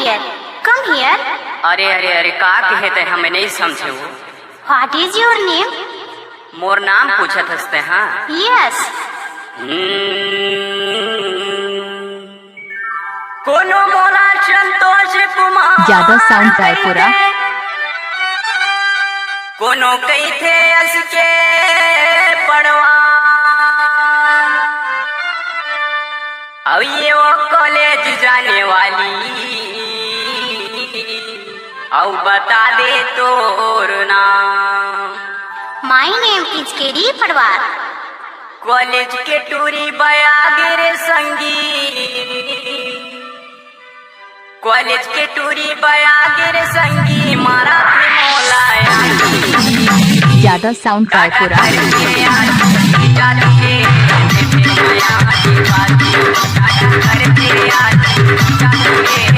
here. Come here. अरे अरे अरे का कहते हैं हमें नहीं समझे वो। What is your name? मोर नाम पूछत हंसते हाँ। Yes. कोनो मोला संतोष कुमार ज्यादा साउंड रायपुरा। कोनो कई थे असके पड़वा अब ये वो कॉलेज जाने वाली अब बता दे तोर नाम। My name is Keri Padwar. College के टूरी बयागिर संगी कॉलेज के टूरी बयागिर संगी मारा मोलाया ज्यादा साउंड रायपुरा। करते